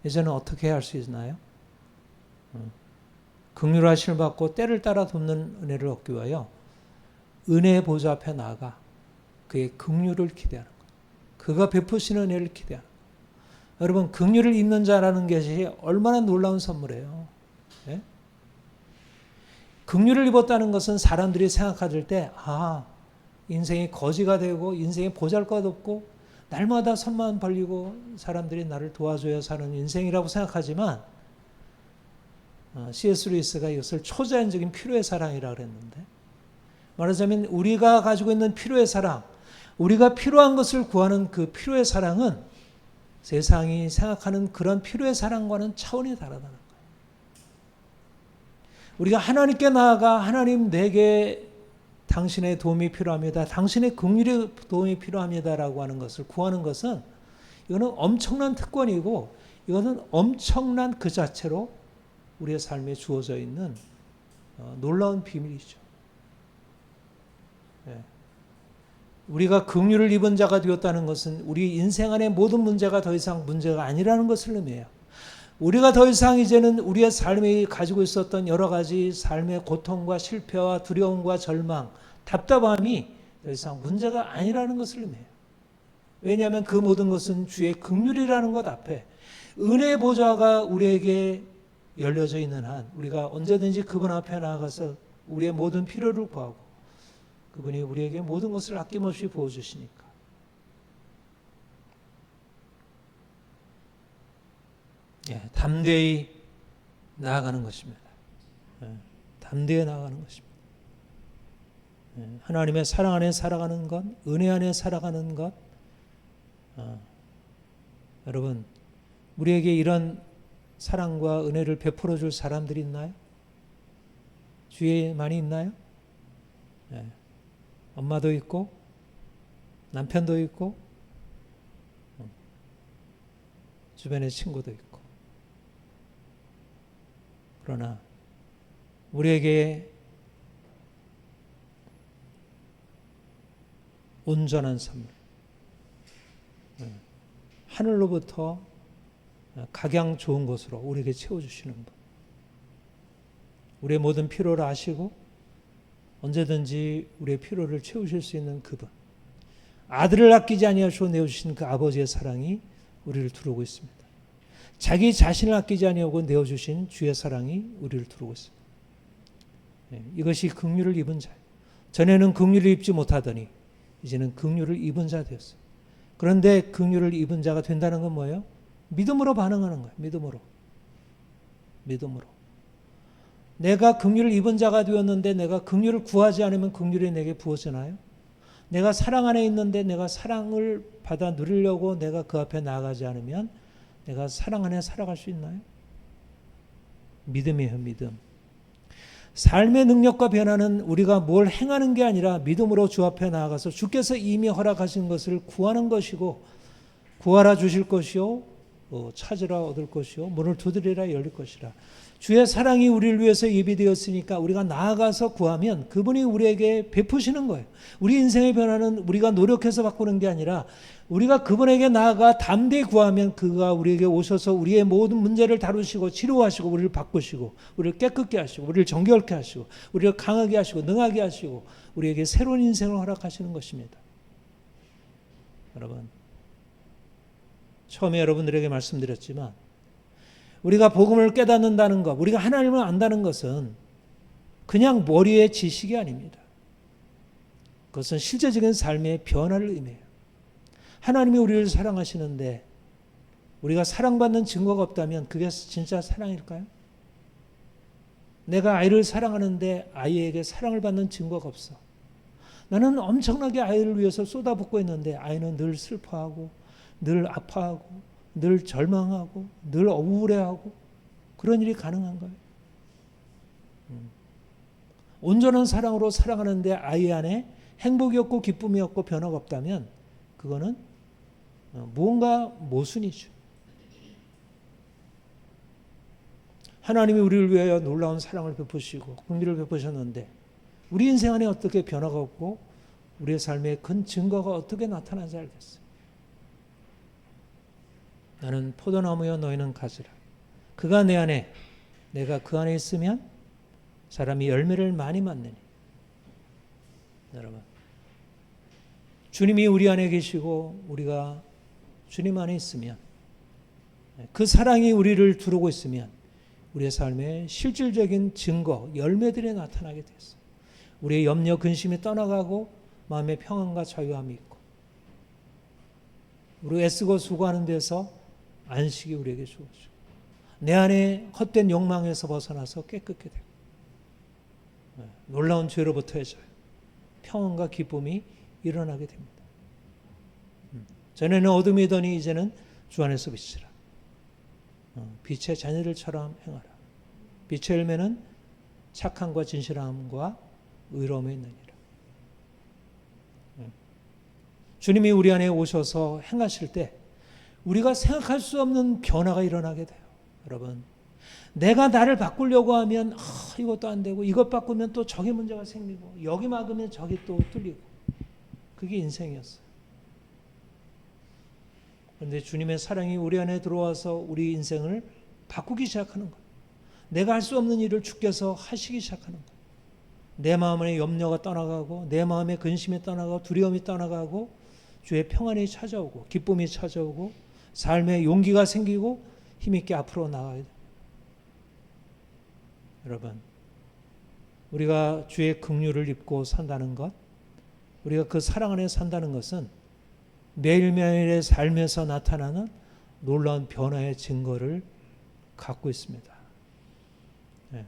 이제는 어떻게 할 수 있나요? 긍휼하심을 받고 때를 따라 돕는 은혜를 얻기 위하여 은혜의 보좌 앞에 나아가 그의 긍휼을 기대하는 거예요. 그가 베푸시는 은혜를 기대하는 거예요. 여러분, 긍휼을 입는 자라는 것이 얼마나 놀라운 선물이에요. 예? 긍휼을 입었다는 것은 사람들이 생각할 때 인생이 거지가 되고 인생이 보잘것없고 날마다 손만 벌리고 사람들이 나를 도와줘야 사는 인생이라고 생각하지만 C.S. 루이스가 이것을 초자연적인 필요의 사랑이라고 그랬는데, 말하자면 우리가 가지고 있는 필요의 사랑, 우리가 필요한 것을 구하는 그 필요의 사랑은 세상이 생각하는 그런 필요의 사랑과는 차원이 다르다는 거예요. 우리가 하나님께 나아가 하나님, 내게 당신의 도움이 필요합니다, 당신의 긍휼의 도움이 필요합니다라고 하는 것을 구하는 것은, 이거는 엄청난 특권이고 이거는 엄청난 그 자체로 우리의 삶에 주어져 있는 놀라운 비밀이죠. 예. 우리가 긍휼을 입은 자가 되었다는 것은 우리 인생 안의 모든 문제가 더 이상 문제가 아니라는 것을 의미해요. 우리가 더 이상 이제는 우리의 삶이 가지고 있었던 여러 가지 삶의 고통과 실패와 두려움과 절망, 답답함이 더 이상 문제가 아니라는 것을 의미해요. 왜냐하면 그 모든 것은 주의 긍휼이라는 것 앞에, 은혜의 보좌가 우리에게 열려져 있는 한 우리가 언제든지 그분 앞에 나아가서 우리의 모든 필요를 구하고 그분이 우리에게 모든 것을 아낌없이 부어주시니까. 담대히 나아가는 것입니다. 담대히 나아가는 것입니다. 하나님의 사랑 안에 살아가는 것, 은혜 안에 살아가는 것. 여러분, 우리에게 이런 사랑과 은혜를 베풀어 줄 사람들이 있나요? 주위에 많이 있나요? 엄마도 있고 남편도 있고 주변에 친구도 있고. 그러나 우리에게 온전한 선물, 하늘로부터 각양 좋은 것으로 우리에게 채워주시는 분, 우리의 모든 필요를 아시고 언제든지 우리의 필요를 채우실 수 있는 그분, 아들을 아끼지 아니하시고 내어주신 그 아버지의 사랑이 우리를 두르고 있습니다. 자기 자신을 아끼지 아니하고 내어주신 주의 사랑이 우리를 두르고 있습니다. 이것이 긍휼을 입은 자예요. 전에는 긍휼을 입지 못하더니 이제는 긍휼을 입은 자 되었어요. 그런데 긍휼을 입은 자가 된다는 건 뭐예요? 믿음으로 반응하는 거예요. 믿음으로. 내가 긍휼을 입은 자가 되었는데 내가 긍휼을 구하지 않으면 긍휼이 내게 부어지나요? 내가 사랑 안에 있는데 내가 사랑을 받아 누리려고 내가 그 앞에 나아가지 않으면 내가 사랑 안에 살아갈 수 있나요? 믿음이에요, 믿음. 삶의 능력과 변화는 우리가 뭘 행하는 게 아니라 믿음으로 주 앞에 나아가서 주께서 이미 허락하신 것을 구하는 것이고, 구하라 주실 것이요, 찾으라 얻을 것이요, 문을 두드리라 열릴 것이라. 주의 사랑이 우리를 위해서 예비되었으니까 우리가 나아가서 구하면 그분이 우리에게 베푸시는 거예요. 우리 인생의 변화는 우리가 노력해서 바꾸는 게 아니라 우리가 그분에게 나아가 담대히 구하면 그가 우리에게 오셔서 우리의 모든 문제를 다루시고 치료하시고 우리를 바꾸시고 우리를 깨끗게 하시고 우리를 정결케 하시고 우리를 강하게 하시고 능하게 하시고 우리에게 새로운 인생을 허락하시는 것입니다. 여러분, 처음에 여러분들에게 말씀드렸지만 우리가 복음을 깨닫는다는 것, 우리가 하나님을 안다는 것은 그냥 머리의 지식이 아닙니다. 그것은 실제적인 삶의 변화를 의미해요. 하나님이 우리를 사랑하시는데 우리가 사랑받는 증거가 없다면 그게 진짜 사랑일까요? 내가 아이를 사랑하는데 아이에게 사랑을 받는 증거가 없어. 나는 엄청나게 아이를 위해서 쏟아붓고 있는데 아이는 늘 슬퍼하고 늘 아파하고 늘 절망하고 늘 우울해하고 그런 일이 가능한가요? 온전한 사랑으로 사랑하는데 아이 안에 행복이 없고 기쁨이 없고 변화가 없다면 그거는 무언가 모순이죠. 하나님이 우리를 위하여 놀라운 사랑을 베푸시고 긍휼을 베푸셨는데 우리 인생 안에 어떻게 변화가 없고 우리의 삶의 큰 증거가 어떻게 나타나지 알겠어요. 나는 포도나무여 너희는 가지라. 그가 내 안에 내가 그 안에 있으면 사람이 열매를 많이 맺느니. 여러분, 주님이 우리 안에 계시고 우리가 주님 안에 있으면, 그 사랑이 우리를 두르고 있으면 우리의 삶에 실질적인 증거, 열매들이 나타나게 됐어요. 우리의 염려, 근심이 떠나가고 마음의 평안과 자유함이 있고, 우리 애쓰고 수고하는 데서 안식이 우리에게 주어지고, 내 안에 헛된 욕망에서 벗어나서 깨끗게 되고, 놀라운 죄로부터 해져요. 평안과 기쁨이 일어나게 됩니다. 전에는 어둠이더니 이제는 주 안에서 빛이라. 빛의 자녀들처럼 행하라. 빛의 열매는 착함과 진실함과 의로움에 있느니라. 주님이 우리 안에 오셔서 행하실 때 우리가 생각할 수 없는 변화가 일어나게 돼요. 여러분, 내가 나를 바꾸려고 하면 이것도 안 되고, 이것 바꾸면 또 저기 문제가 생기고, 여기 막으면 저기 또 뚫리고, 그게 인생이었어요. 그런데 주님의 사랑이 우리 안에 들어와서 우리 인생을 바꾸기 시작하는 거예요. 내가 할 수 없는 일을 주께서 하시기 시작하는 거예요. 내 마음의 염려가 떠나가고, 내 마음의 근심이 떠나가고, 두려움이 떠나가고, 주의 평안이 찾아오고, 기쁨이 찾아오고, 삶의 용기가 생기고 힘있게 앞으로 나가야 돼요. 여러분, 우리가 주의 긍휼을 입고 산다는 것, 우리가 그 사랑 안에 산다는 것은 매일매일의 삶에서 나타나는 놀라운 변화의 증거를 갖고 있습니다. 네.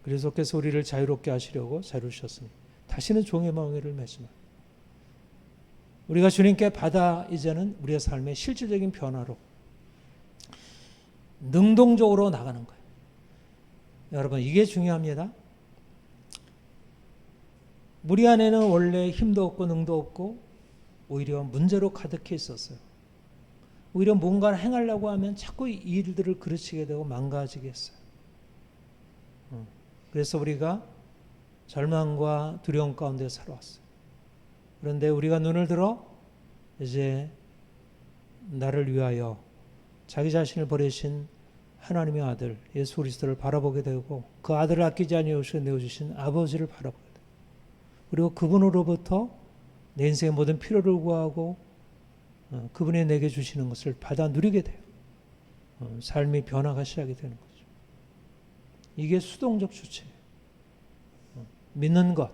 그래서 우리를 자유롭게 하시려고 자유로우셨으니 다시는 종의 멍에를 매지 마. 우리가 주님께 받아 이제는 우리의 삶의 실질적인 변화로 능동적으로 나가는 거예요. 여러분, 이게 중요합니다. 우리 안에는 원래 힘도 없고 능도 없고 오히려 문제로 가득해 있었어요. 오히려 뭔가를 행하려고 하면 자꾸 이 일들을 그르치게 되고 망가지게 했어요. 그래서 우리가 절망과 두려움 가운데 살아왔어요. 그런데 우리가 눈을 들어 이제 나를 위하여 자기 자신을 버리신 하나님의 아들 예수 그리스도를 바라보게 되고, 그 아들을 아끼지 아니하시고 내어주신 아버지를 바라보게 되고, 그리고 그분으로부터 내 인생의 모든 필요를 구하고 그분이 내게 주시는 것을 받아 누리게 돼요. 삶의 변화가 시작이 되는 거죠. 이게 수동적 주체예요. 믿는 것,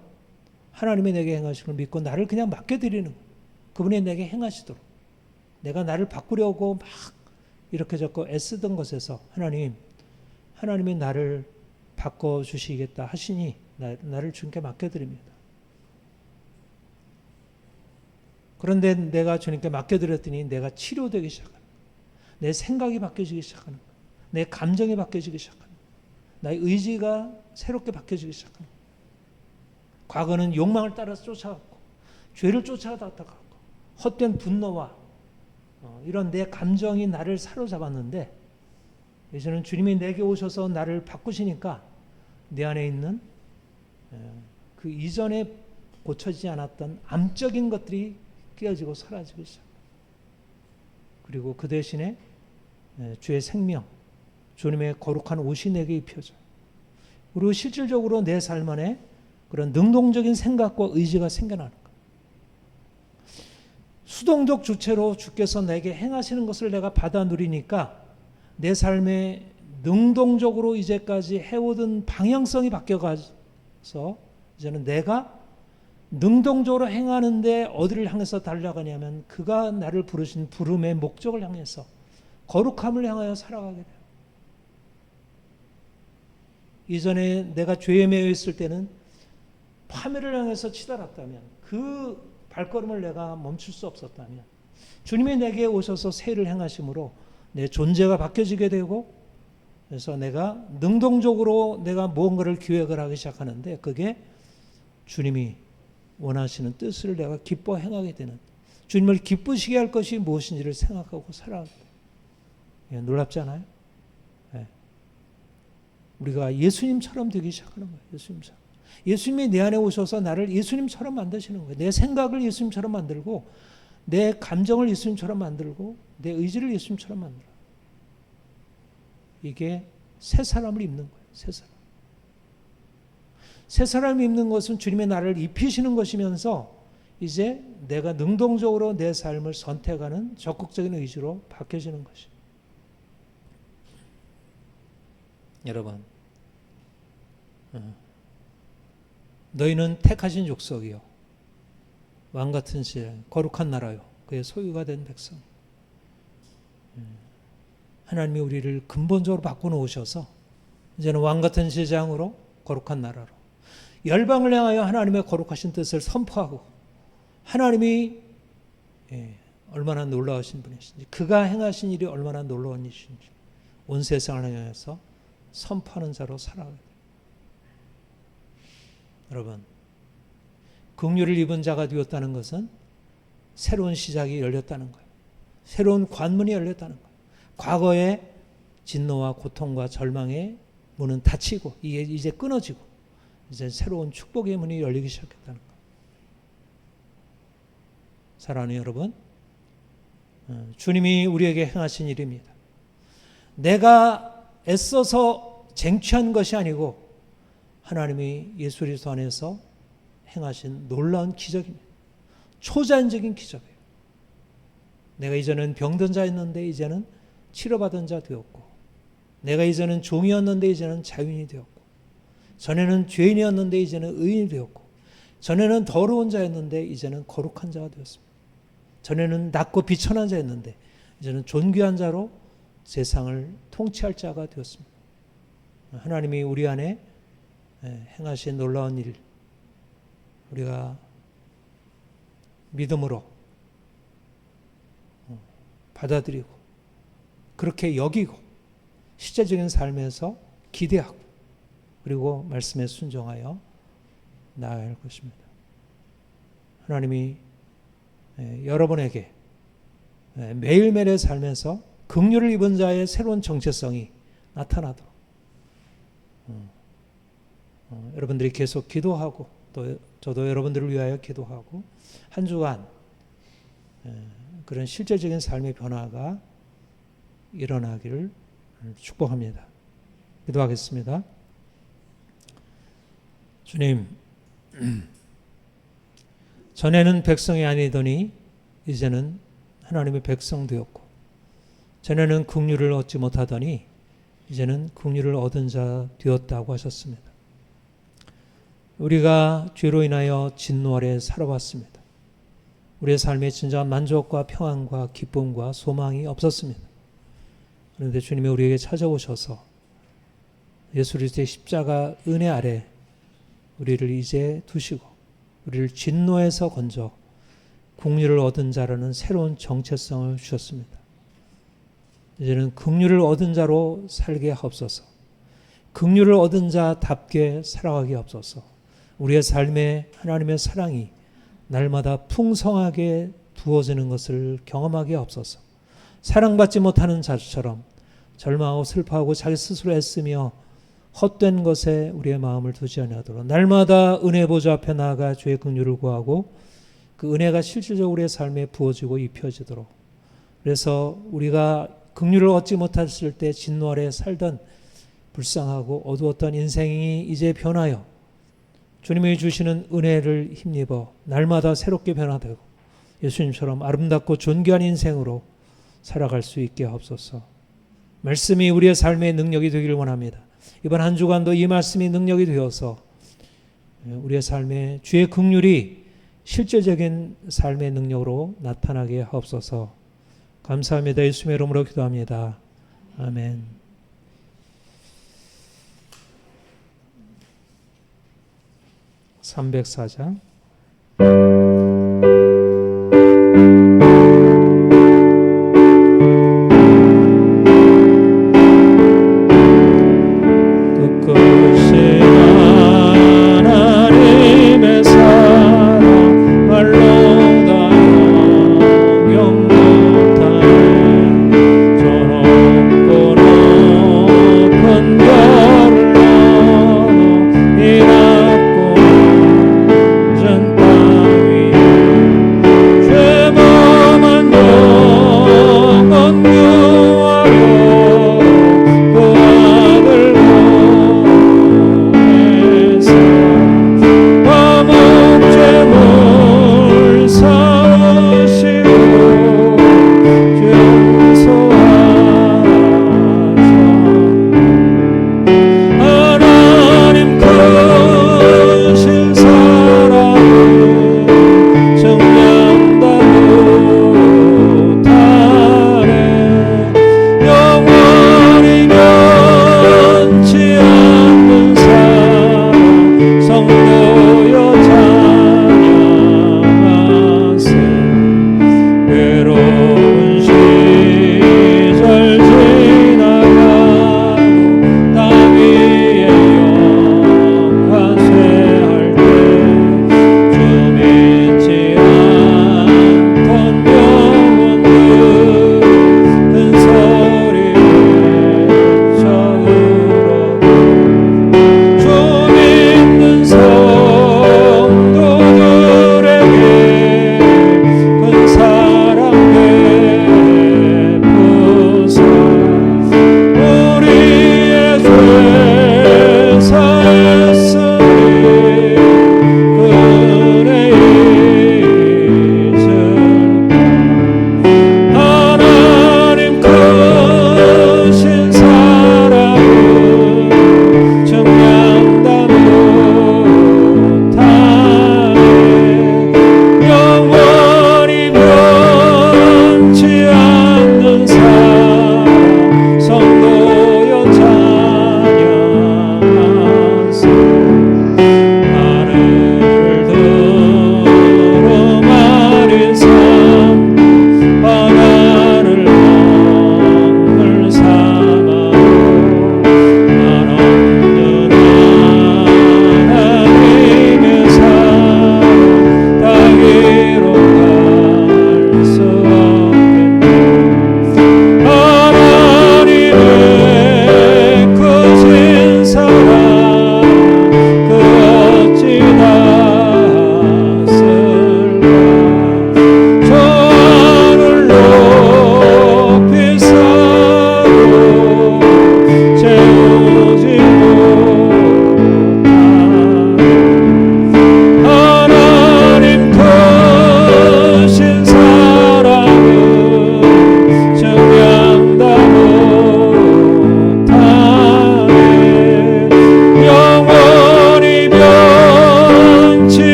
하나님이 내게 행하시는 걸 믿고 나를 그냥 맡겨드리는 거예요. 그분이 내게 행하시도록. 내가 나를 바꾸려고 막 이렇게 저렇게 애쓰던 것에서 하나님이 나를 바꿔주시겠다 하시니 나를 주님께 맡겨드립니다. 그런데 내가 주님께 맡겨드렸더니 내가 치료되기 시작하는 거예요. 내 생각이 바뀌어지기 시작하는 거예요. 내 감정이 바뀌어지기 시작하는 거예요. 나의 의지가 새롭게 바뀌어지기 시작하는 거예요. 과거는 욕망을 따라서 쫓아갔고, 죄를 쫓아갔다가 헛된 분노와 이런 내 감정이 나를 사로잡았는데, 이제는 주님이 내게 오셔서 나를 바꾸시니까 내 안에 있는 그 이전에 고쳐지지 않았던 암적인 것들이 깨어지고 사라지고 시작합니다. 그리고 그 대신에 주의 생명, 주님의 거룩한 옷이 내게 입혀져요. 그리고 실질적으로 내 삶 안에 그런 능동적인 생각과 의지가 생겨나는 거예요. 수동적 주체로 주께서 내게 행하시는 것을 내가 받아 누리니까 내 삶에 능동적으로 이제까지 해오던 방향성이 바뀌어가서 이제는 내가 능동적으로 행하는데 어디를 향해서 달려가냐면 그가 나를 부르신 부름의 목적을 향해서 거룩함을 향하여 살아가게 돼요. 이전에 내가 죄에 매여 있을 때는 파멸을 향해서 치달았다면, 그 발걸음을 내가 멈출 수 없었다면, 주님이 내게 오셔서 세를 행하심으로 내 존재가 바뀌어지게 되고, 그래서 내가 능동적으로 내가 무언가를 기획을 하기 시작하는데, 그게 주님이 원하시는 뜻을 내가 기뻐 행하게 되는, 주님을 기쁘시게 할 것이 무엇인지를 생각하고 살아가게 돼요. 놀랍지 않아요? 네. 우리가 예수님처럼 되기 시작하는 거예요. 예수님처럼. 예수님이 내 안에 오셔서 나를 예수님처럼 만드시는 거예요. 내 생각을 예수님처럼 만들고, 내 감정을 예수님처럼 만들고, 내 의지를 예수님처럼 만들어요. 이게 새 사람을 입는 거예요. 새 사람. 새 사람이 입는 것은 주님의 나를 입히시는 것이면서 이제 내가 능동적으로 내 삶을 선택하는 적극적인 의지로 바뀌어지는 것이. 여러분, 너희는 택하신 족속이요 왕같은 실 거룩한 나라요 그의 소유가 된 백성. 하나님이 우리를 근본적으로 바꿔놓으셔서 이제는 왕같은 제장으로 거룩한 나라로 열방을 향하여 하나님의 거룩하신 뜻을 선포하고 하나님이 얼마나 놀라우신 분이신지 그가 행하신 일이 얼마나 놀라운 일이신지 온 세상을 향해서 선포하는 자로 살아가게 돼요. 여러분, 긍휼을 입은 자가 되었다는 것은 새로운 시작이 열렸다는 거예요. 새로운 관문이 열렸다는 거예요. 과거의 진노와 고통과 절망의 문은 닫히고 이제 끊어지고 이제 새로운 축복의 문이 열리기 시작했다는 거예요. 사랑하는 여러분, 주님이 우리에게 행하신 일입니다. 내가 애써서 쟁취한 것이 아니고 하나님이 예수 그리스도 안에서 행하신 놀라운 기적입니다. 초자연적인 기적이에요. 내가 이전엔 병든 자였는데 이제는 치료받은 자 되었고, 내가 이전엔 종이었는데 이제는 자유인이 되었고, 전에는 죄인이었는데 이제는 의인이 되었고, 전에는 더러운 자였는데 이제는 거룩한 자가 되었습니다. 전에는 낮고 비천한 자였는데 이제는 존귀한 자로 세상을 통치할 자가 되었습니다. 하나님이 우리 안에 행하신 놀라운 일, 우리가 믿음으로 받아들이고 그렇게 여기고 실제적인 삶에서 기대하고 그리고 말씀에 순종하여 나아갈 것입니다. 하나님이 여러분에게 매일매일의 삶에서 긍휼을 입은 자의 새로운 정체성이 나타나도록 여러분들이 계속 기도하고 또 저도 여러분들을 위하여 기도하고 한 주간 그런 실제적인 삶의 변화가 일어나기를 축복합니다. 기도하겠습니다. 주님, 전에는 백성이 아니더니 이제는 하나님의 백성 되었고, 전에는 긍휼을 얻지 못하더니 이제는 긍휼을 얻은 자 되었다고 하셨습니다. 우리가 죄로 인하여 진노 아래 살아왔습니다. 우리의 삶에 진정한 만족과 평안과 기쁨과 소망이 없었습니다. 그런데 주님이 우리에게 찾아오셔서 예수 그리스도의 십자가 은혜 아래 우리를 이제 두시고 우리를 진노에서 건져 긍휼을 얻은 자라는 새로운 정체성을 주셨습니다. 이제는 긍휼을 얻은 자로 살게 하옵소서. 긍휼을 얻은 자답게 살아가게 하옵소서. 우리의 삶에 하나님의 사랑이 날마다 풍성하게 부어지는 것을 경험하게 하옵소서. 사랑받지 못하는 자처럼 절망하고 슬퍼하고 자기 스스로 애쓰며 헛된 것에 우리의 마음을 두지 아니하도록 날마다 은혜 보좌 앞에 나아가 주의 긍휼을 구하고 그 은혜가 실질적으로 우리의 삶에 부어지고 입혀지도록, 그래서 우리가 긍휼을 얻지 못했을 때 진노 아래 살던 불쌍하고 어두웠던 인생이 이제 변하여 주님이 주시는 은혜를 힘입어 날마다 새롭게 변화되고 예수님처럼 아름답고 존귀한 인생으로 살아갈 수 있게 하옵소서. 말씀이 우리의 삶의 능력이 되기를 원합니다. 이번 한 주간도 이 말씀이 능력이 되어서 우리의 삶에 주의 긍휼이 실제적인 삶의 능력으로 나타나게 하옵소서. 감사합니다. 예수님의 이름으로 기도합니다. 아멘. 304장